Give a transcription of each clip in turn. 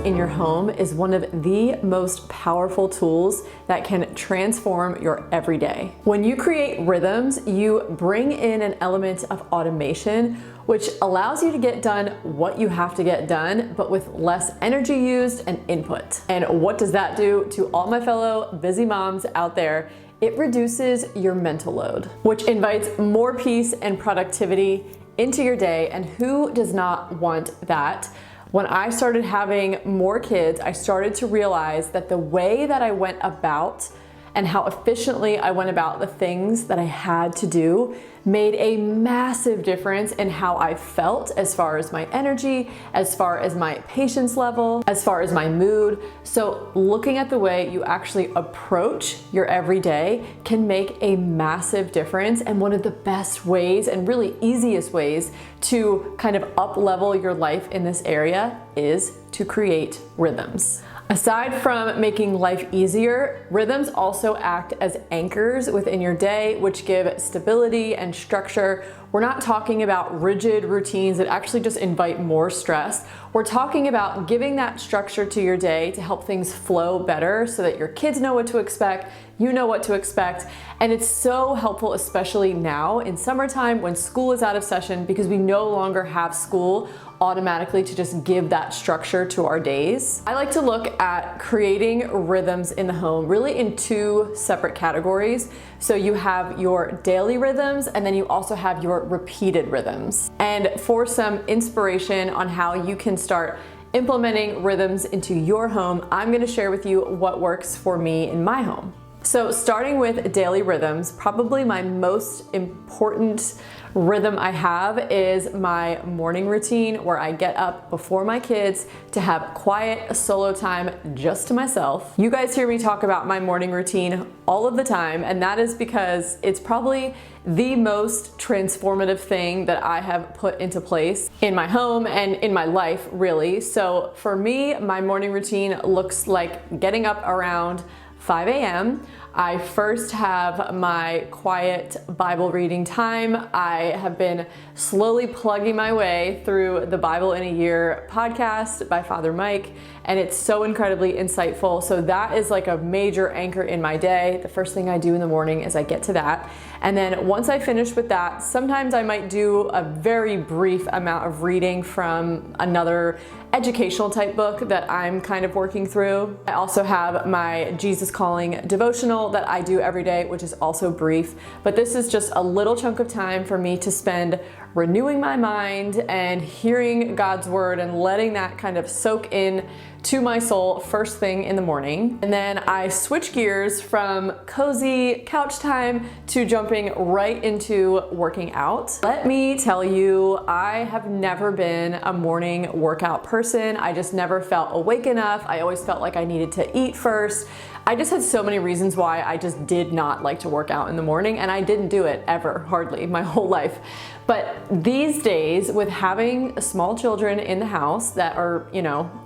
in your home is one of the most powerful tools that can transform your everyday. When you create rhythms, you bring in an element of automation, which allows you to get done what you have to get done, but with less energy used and input. And what does that do to all my fellow busy moms out there? It reduces your mental load, which invites more peace and productivity into your day. And who does not want that? When I started having more kids, I started to realize that the way that I went about and how efficiently I went about the things that I had to do made a massive difference in how I felt as far as my energy, as far as my patience level, as far as my mood. So looking at the way you actually approach your everyday can make a massive difference. And one of the best ways and really easiest ways to kind of up-level your life in this area is to create rhythms. Aside from making life easier, rhythms also act as anchors within your day, which give stability and structure. We're not talking about rigid routines that actually just invite more stress. We're talking about giving that structure to your day to help things flow better so that your kids know what to expect, you know what to expect. And it's so helpful, especially now in summertime when school is out of session, because we no longer have school automatically to just give that structure to our days. I like to look at creating rhythms in the home really in two separate categories. So you have your daily rhythms, and then you also have your repeated rhythms. And for some inspiration on how you can start implementing rhythms into your home, I'm gonna share with you what works for me in my home. So starting with daily rhythms, probably my most important rhythm I have is my morning routine, where I get up before my kids to have quiet solo time just to myself. You guys hear me talk about my morning routine all of the time, and that is because it's probably the most transformative thing that I have put into place in my home and in my life, really. So for me, my morning routine looks like getting up around 5 a.m. I first have my quiet Bible reading time. I have been slowly plugging my way through the Bible in a Year podcast by Father Mike, and it's so incredibly insightful. So that is like a major anchor in my day. The first thing I do in the morning is I get to that. And then once I finish with that, sometimes I might do a very brief amount of reading from another educational type book that I'm kind of working through. I also have my Jesus Calling devotional that I do every day, which is also brief, but this is just a little chunk of time for me to spend renewing my mind and hearing God's word and letting that kind of soak in to my soul first thing in the morning. And then I switch gears from cozy couch time to jumping right into working out. Let me tell you, I have never been a morning workout person. I just never felt awake enough. I always felt like I needed to eat first. I just had so many reasons why I just did not like to work out in the morning, and I didn't do it ever, hardly, my whole life. But these days, with having small children in the house that are,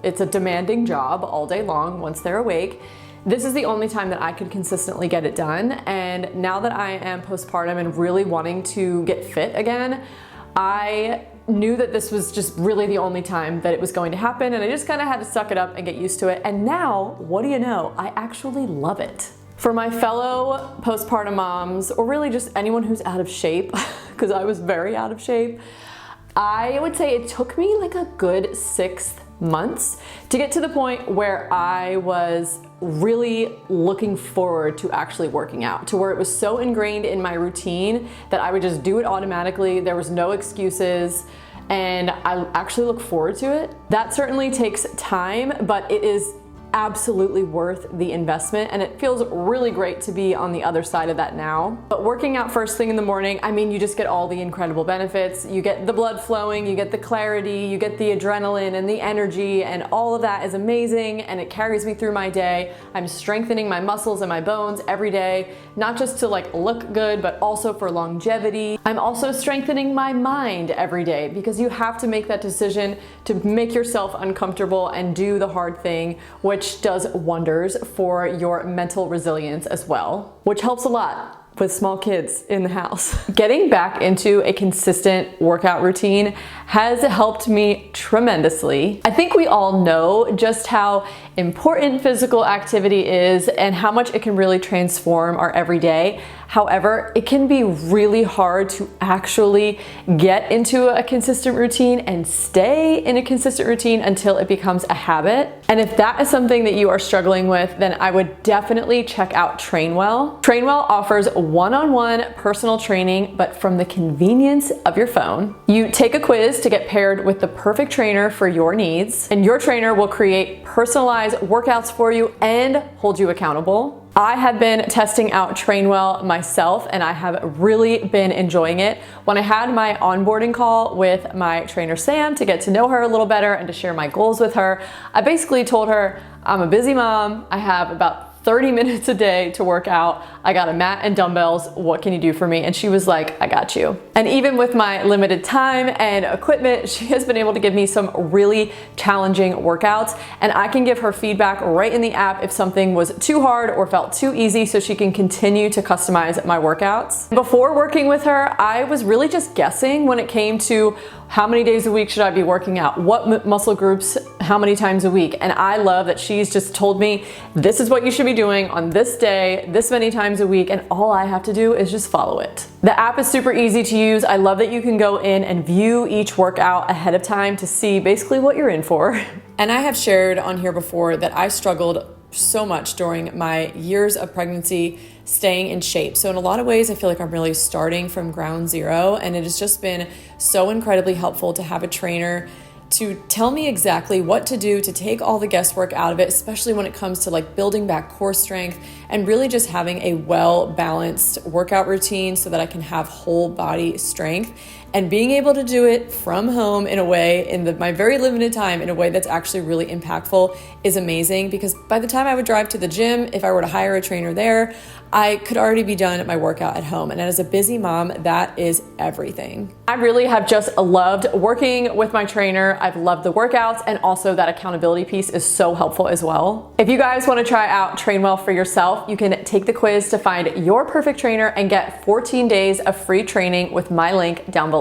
it's a demanding job all day long once they're awake, this is the only time that I could consistently get it done. And now that I am postpartum and really wanting to get fit again, I knew that this was just really the only time that it was going to happen, and I just kind of had to suck it up and get used to it. And now, what do you know? I actually love it. For my fellow postpartum moms, or really just anyone who's out of shape, because I was very out of shape, I would say it took me like a good 6 months to get to the point where I was really looking forward to actually working out, to where it was so ingrained in my routine that I would just do it automatically. There was no excuses, and I actually look forward to it. That certainly takes time, but it is absolutely worth the investment, and it feels really great to be on the other side of that now. But working out first thing in the morning, I mean, you just get all the incredible benefits. You get the blood flowing, you get the clarity, you get the adrenaline and the energy, and all of that is amazing, and it carries me through my day. I'm strengthening my muscles and my bones every day, not just to like look good, but also for longevity. I'm also strengthening my mind every day, because you have to make that decision to make yourself uncomfortable and do the hard thing, which does wonders for your mental resilience as well, which helps a lot with small kids in the house. Getting back into a consistent workout routine has helped me tremendously. I think we all know just how important physical activity is and how much it can really transform our everyday. However, it can be really hard to actually get into a consistent routine and stay in a consistent routine until it becomes a habit. And if that is something that you are struggling with, then I would definitely check out Trainwell. Trainwell offers one-on-one personal training, but from the convenience of your phone. You take a quiz to get paired with the perfect trainer for your needs, and your trainer will create personalized workouts for you and hold you accountable. I have been testing out Trainwell myself and I have really been enjoying it. When I had my onboarding call with my trainer Sam to get to know her a little better and to share my goals with her, I basically told her, I'm a busy mom, I have about 30 minutes a day to work out. I got a mat and dumbbells. What can you do for me? And she was like, I got you. And even with my limited time and equipment, she has been able to give me some really challenging workouts. And I can give her feedback right in the app if something was too hard or felt too easy, so she can continue to customize my workouts. Before working with her, I was really just guessing when it came to how many days a week should I be working out? What muscle groups, how many times a week? And I love that she's just told me, this is what you should be doing on this day, this many times a week, and all I have to do is just follow it. The app is super easy to use. I love that you can go in and view each workout ahead of time to see basically what you're in for. And I have shared on here before that I struggled so much during my years of pregnancy staying in shape. So in a lot of ways, I feel like I'm really starting from ground zero, and it has just been so incredibly helpful to have a trainer to tell me exactly what to do to take all the guesswork out of it, especially when it comes to like building back core strength and really just having a well-balanced workout routine so that I can have whole body strength. And being able to do it from home in a way, in my very limited time, in a way that's actually really impactful is amazing, because by the time I would drive to the gym, if I were to hire a trainer there, I could already be done at my workout at home. And as a busy mom, that is everything. I really have just loved working with my trainer. I've loved the workouts, and also that accountability piece is so helpful as well. If you guys want to try out Trainwell for yourself, you can take the quiz to find your perfect trainer and get 14 days of free training with my link down below.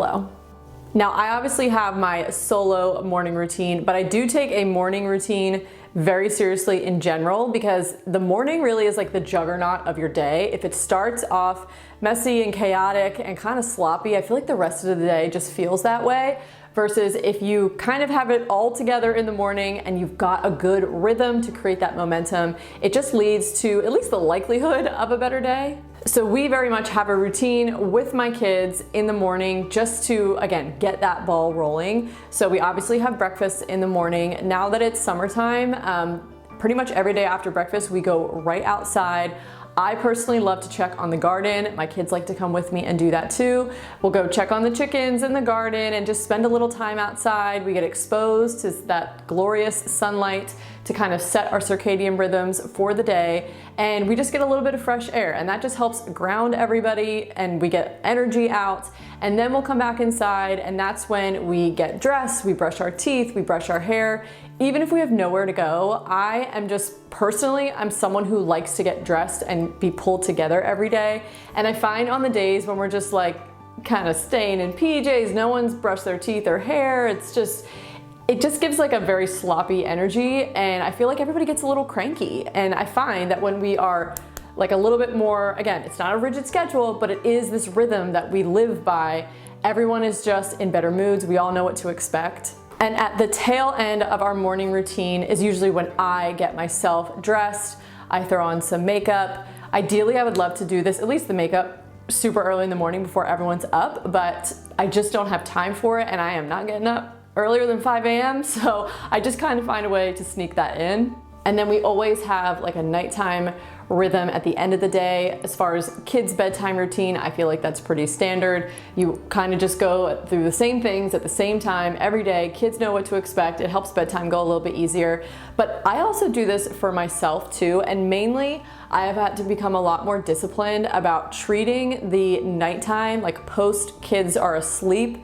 Now, I obviously have my solo morning routine, but I do take a morning routine very seriously in general, because the morning really is like the juggernaut of your day. If it starts off messy and chaotic and kind of sloppy, I feel like the rest of the day just feels that way. Versus if you kind of have it all together in the morning and you've got a good rhythm to create that momentum, it just leads to at least the likelihood of a better day. So we very much have a routine with my kids in the morning just to, again, get that ball rolling. So we obviously have breakfast in the morning. Now that it's summertime, pretty much every day after breakfast, we go right outside. I personally love to check on the garden. My kids like to come with me and do that too. We'll go check on the chickens in the garden and just spend a little time outside. We get exposed to that glorious sunlight to kind of set our circadian rhythms for the day. And we just get a little bit of fresh air, and that just helps ground everybody, and we get energy out. And then we'll come back inside, and that's when we get dressed, we brush our teeth, we brush our hair. Even if we have nowhere to go, I am just personally, I'm someone who likes to get dressed and be pulled together every day. And I find on the days when we're just like kind of staying in PJs, no one's brushed their teeth or hair, it just gives like a very sloppy energy, and I feel like everybody gets a little cranky. And I find that when we are like a little bit more, again, it's not a rigid schedule, but it is this rhythm that we live by, everyone is just in better moods, we all know what to expect. And at the tail end of our morning routine is usually when I get myself dressed, I throw on some makeup. Ideally, I would love to do this, at least the makeup, super early in the morning before everyone's up, but I just don't have time for it, and I am not getting up earlier than 5 a.m. So I just kind of find a way to sneak that in. And then we always have like a nighttime rhythm at the end of the day. As far as kids' bedtime routine, I feel like that's pretty standard. You kind of just go through the same things at the same time every day. Kids know what to expect. It helps bedtime go a little bit easier. But I also do this for myself too, and mainly I have had to become a lot more disciplined about treating the nighttime, like post kids are asleep,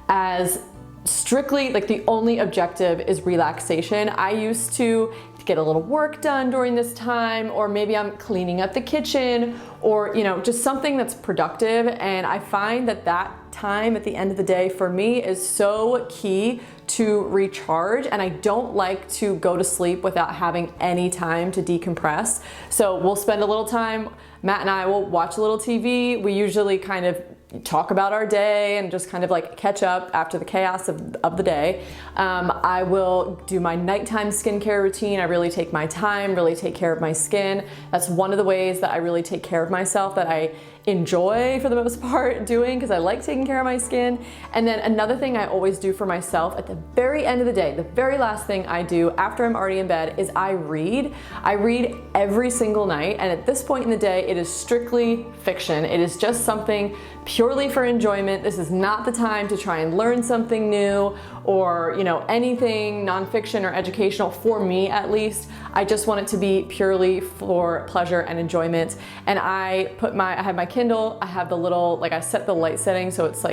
as strictly like the only objective is relaxation. I used to get a little work done during this time, or maybe I'm cleaning up the kitchen, or just something that's productive. And I find that that time at the end of the day for me is so key to recharge, and I don't like to go to sleep without having any time to decompress. So we'll spend a little time, Matt and I will watch a little TV. We usually kind of talk about our day and just kind of like catch up after the chaos of the day. I will do my nighttime skincare routine. I really take my time, really take care of my skin. That's one of the ways that I really take care of myself, that I enjoy for the most part doing, because I like taking care of my skin. And then another thing I always do for myself at the very end of the day, the very last thing I do after I'm already in bed, is I read. I read every single night, and at this point in the day, it is strictly fiction. It is just something purely for enjoyment. This is not the time to try and learn something new or anything nonfiction or educational, for me at least. I just want it to be purely for pleasure and enjoyment. And I have my Kindle, I have the little, I set the light setting so it's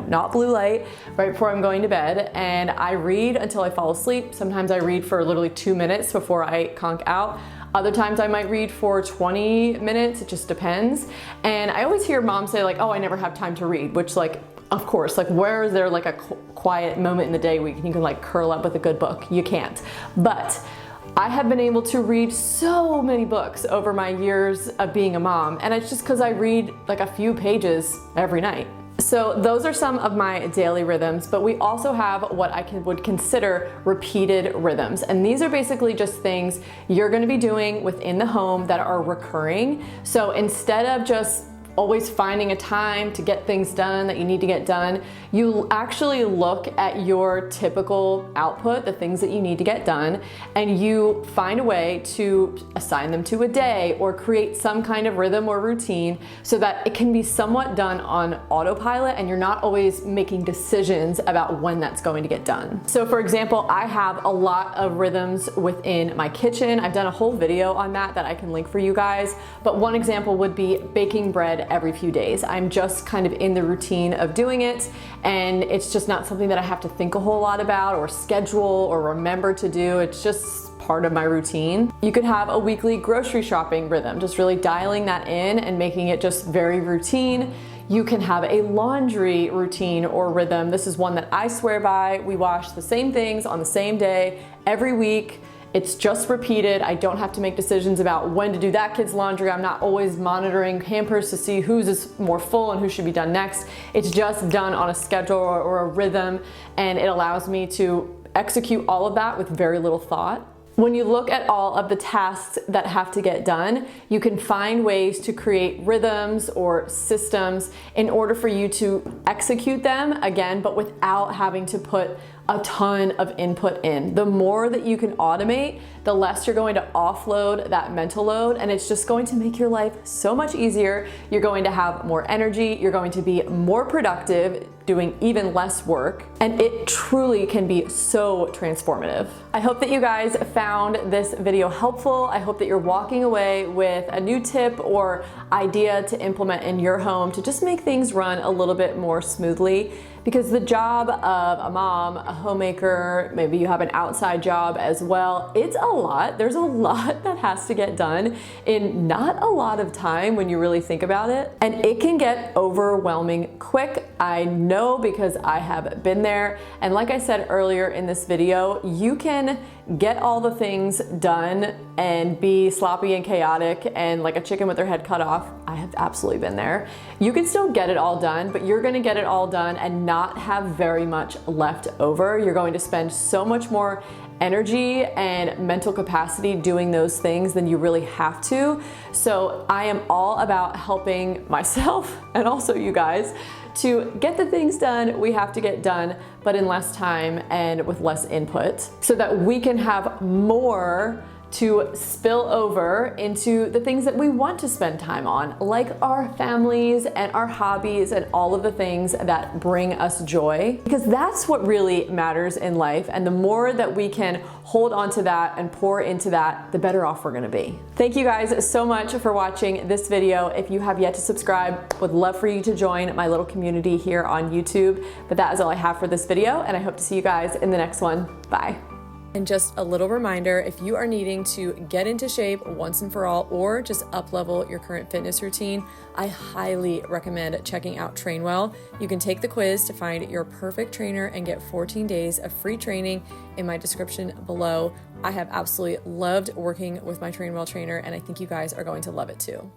not blue light right before I'm going to bed, and I read until I fall asleep. Sometimes I read for literally 2 minutes before I conk out. Other times I might read for 20 minutes, it just depends. And I always hear moms say oh, I never have time to read, which of course, where is there a quiet moment in the day where you can curl up with a good book? You can't. But I have been able to read so many books over my years of being a mom, and it's just because I read a few pages every night. So those are some of my daily rhythms, but we also have what I would consider repeated rhythms. And these are basically just things you're gonna be doing within the home that are recurring. So instead of just always finding a time to get things done that you need to get done, you actually look at your typical output, the things that you need to get done, and you find a way to assign them to a day or create some kind of rhythm or routine so that it can be somewhat done on autopilot and you're not always making decisions about when that's going to get done. So for example, I have a lot of rhythms within my kitchen. I've done a whole video on that I can link for you guys, but one example would be baking bread every few days. I'm just kind of in the routine of doing it, and it's just not something that I have to think a whole lot about or schedule or remember to do. It's just part of my routine. You could have a weekly grocery shopping rhythm, just really dialing that in and making it just very routine. You can have a laundry routine or rhythm. This is one that I swear by. We wash the same things on the same day every week. It's just repeated. I don't have to make decisions about when to do that kid's laundry. I'm not always monitoring hampers to see whose is more full and who should be done next. It's just done on a schedule or a rhythm, and it allows me to execute all of that with very little thought. When you look at all of the tasks that have to get done, you can find ways to create rhythms or systems in order for you to execute them again, but without having to put a ton of input in. The more that you can automate, the less you're going to offload that mental load, and it's just going to make your life so much easier. You're going to have more energy, you're going to be more productive, doing even less work, and it truly can be so transformative. I hope that you guys found this video helpful. I hope that you're walking away with a new tip or idea to implement in your home to just make things run a little bit more smoothly. Because the job of a mom, a homemaker, maybe you have an outside job as well, it's a lot. There's a lot that has to get done in not a lot of time when you really think about it. And it can get overwhelming quick. I know because I have been there. And like I said earlier in this video, you can get all the things done and be sloppy and chaotic and like a chicken with their head cut off. I have absolutely been there. You can still get it all done, but you're gonna get it all done and not have very much left over. You're going to spend so much more energy and mental capacity doing those things than you really have to. So I am all about helping myself and also you guys to get the things done we have to get done, but in less time and with less input, so that we can have more to spill over into the things that we want to spend time on, like our families and our hobbies and all of the things that bring us joy, because that's what really matters in life. And the more that we can hold on to that and pour into that, the better off we're gonna be. Thank you guys so much for watching this video. If you have yet to subscribe, would love for you to join my little community here on YouTube. But that is all I have for this video, and I hope to see you guys in the next one. Bye. And just a little reminder, if you are needing to get into shape once and for all, or just up-level your current fitness routine, I highly recommend checking out TrainWell. You can take the quiz to find your perfect trainer and get 14 days of free training in my description below. I have absolutely loved working with my TrainWell trainer, and I think you guys are going to love it too.